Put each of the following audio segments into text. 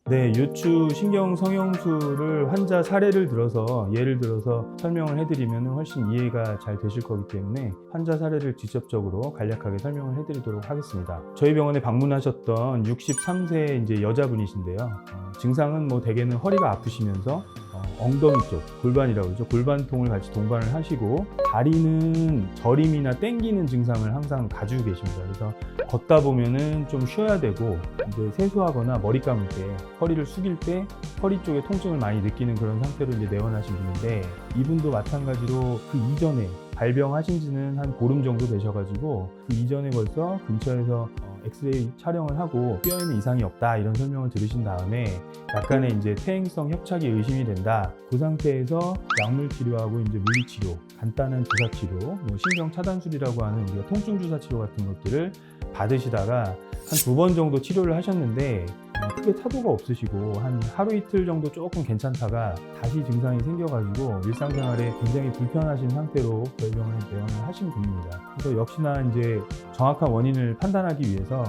네, 요추 신경 성형술을 환자 사례를 들어서 예를 들어서 설명을 해드리면 훨씬 이해가 잘 되실 거기 때문에 환자 사례를 직접적으로 간략하게 설명을 해드리도록 하겠습니다. 저희 병원에 방문하셨던 63세 이제 여자분이신데요. 증상은 뭐 대개는 허리가 아프시면서 엉덩이 쪽, 골반이라고 그러죠. 골반통을 같이 동반을 하시고 다리는 저림이나 땡기는 증상을 항상 가지고 계십니다. 그래서 걷다 보면은 좀 쉬어야 되고 이제 세수하거나 머리 감을 때 허리를 숙일 때 허리 쪽에 통증을 많이 느끼는 그런 상태로 이제 내원하신 분인데 이분도 마찬가지로 그 이전에 발병하신 지는 한 보름 정도 되셔가지고 그 이전에 벌써 근처에서 엑스레이 촬영을 하고 뼈에는 이상이 없다 이런 설명을 들으신 다음에 약간의 이제 퇴행성 협착이 의심이 된다. 그 상태에서 약물 치료하고 이제 물리 치료, 간단한 주사 치료, 뭐 신경 차단술이라고 하는 우리가 통증 주사 치료 같은 것들을 받으시다가 한 2번 정도 치료를 하셨는데 크게 타도가 없으시고 한 하루 이틀 정도 조금 괜찮다가 다시 증상이 생겨가지고 일상생활에 굉장히 불편하신 상태로 저희 병원에 내원을 하신 분입니다. 그래서 역시나 이제 정확한 원인을 판단하기 위해서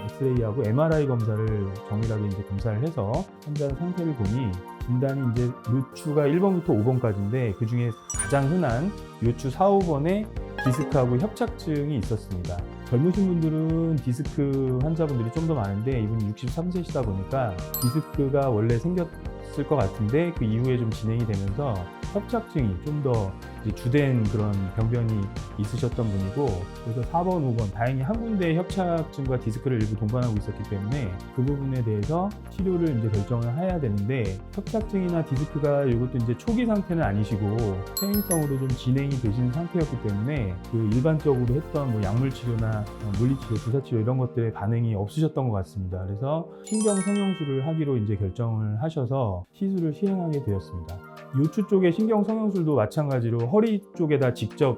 엑스레이하고 MRI 검사를 정밀하게 이제 검사를 해서 환자 상태를 보니 진단이 이제 요추가 1번부터 5번까지인데 그 중에 가장 흔한 요추 4, 5번에 디스크하고 협착증이 있었습니다. 젊으신 분들은 디스크 환자분들이 좀 더 많은데 이분이 63세시다 보니까 디스크가 원래 생겼을 것 같은데 그 이후에 좀 진행이 되면서 협착증이 좀 더 주된 그런 병변이 있으셨던 분이고 그래서 4번, 5번 다행히 한 군데 협착증과 디스크를 일부 동반하고 있었기 때문에 그 부분에 대해서 치료를 이제 결정을 해야 되는데 협착증이나 디스크가 이것도 이제 초기 상태는 아니시고 퇴행성으로 좀 진행이 되신 상태였기 때문에 그 일반적으로 했던 뭐 약물 치료나 물리치료, 주사치료 이런 것들에 반응이 없으셨던 것 같습니다. 그래서 신경 성형술을 하기로 이제 결정을 하셔서 시술을 시행하게 되었습니다. 요추 쪽의 신경 성형술도 마찬가지로 허리 쪽에다 직접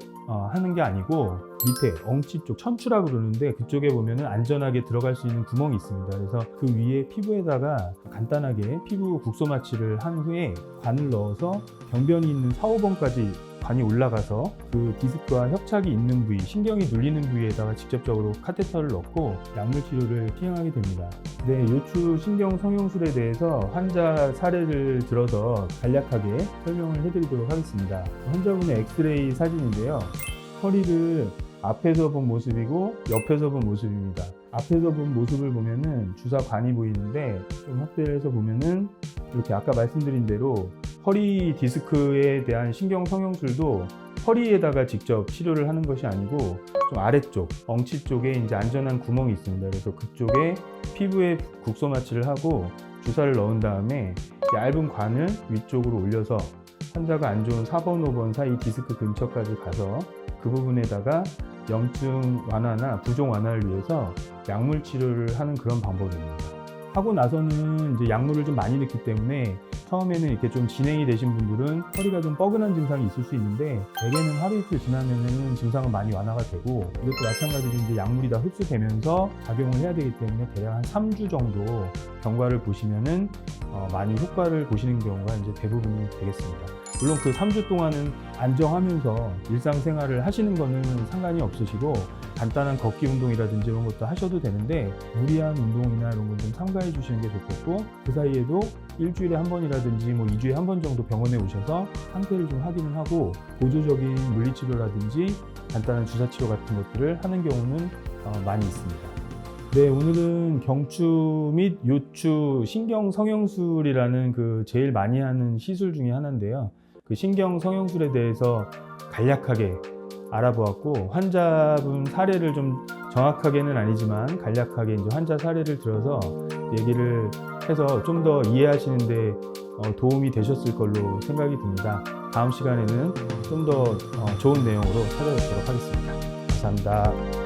하는 게 아니고 밑에 엉치 쪽 천추라고 그러는데 그쪽에 보면은 안전하게 들어갈 수 있는 구멍이 있습니다. 그래서 그 위에 피부에다가 간단하게 피부 국소 마취를 한 후에 관을 넣어서 병변이 있는 4, 5번까지 관이 올라가서 그 디스크와 협착이 있는 부위, 신경이 눌리는 부위에다가 직접적으로 카테터를 넣고 약물 치료를 시행하게 됩니다. 네, 요추 신경 성형술에 대해서 환자 사례를 들어서 간략하게 설명을 해드리도록 하겠습니다. 환자분의 엑스레이 사진인데요. 허리를 앞에서 본 모습이고 옆에서 본 모습입니다. 앞에서 본 모습을 보면은 주사관이 보이는데 좀 확대를 해서 보면은 이렇게 아까 말씀드린 대로 허리 디스크에 대한 신경 성형술도 허리에다가 직접 치료를 하는 것이 아니고 좀 아래쪽, 엉치 쪽에 이제 안전한 구멍이 있습니다. 그래서 그쪽에 피부에 국소 마취를 하고 주사를 넣은 다음에 얇은 관을 위쪽으로 올려서 환자가 안 좋은 4번, 5번 사이 디스크 근처까지 가서 그 부분에다가 염증 완화나 부종 완화를 위해서 약물 치료를 하는 그런 방법입니다. 하고 나서는 이제 약물을 좀 많이 넣기 때문에 처음에는 이렇게 좀 진행이 되신 분들은 허리가 좀 뻐근한 증상이 있을 수 있는데 대개는 하루 이틀 지나면은 증상은 많이 완화가 되고 이것도 마찬가지로 이제 약물이 다 흡수되면서 작용을 해야 되기 때문에 대략 한 3주 정도 경과를 보시면은 많이 효과를 보시는 경우가 이제 대부분이 되겠습니다. 물론 그 3주 동안은 안정하면서 일상생활을 하시는 거는 상관이 없으시고 간단한 걷기 운동이라든지 이런 것도 하셔도 되는데 무리한 운동이나 이런 건 좀 삼가해 주시는 게 좋겠고 그 사이에도 일주일에 한 번이라든지 뭐 2주에 한 번 정도 병원에 오셔서 상태를 좀 확인을 하고 보조적인 물리치료라든지 간단한 주사치료 같은 것들을 하는 경우는 많이 있습니다. 네, 오늘은 경추 및 요추 신경 성형술이라는 그 제일 많이 하는 시술 중에 하나인데요. 그 신경 성형술에 대해서 간략하게 알아보았고 환자분 사례를 좀 정확하게는 아니지만 간략하게 이제 환자 사례를 들어서 얘기를 해서 좀 더 이해하시는데 도움이 되셨을 걸로 생각이 듭니다. 다음 시간에는 좀 더 좋은 내용으로 찾아뵙도록 하겠습니다. 감사합니다.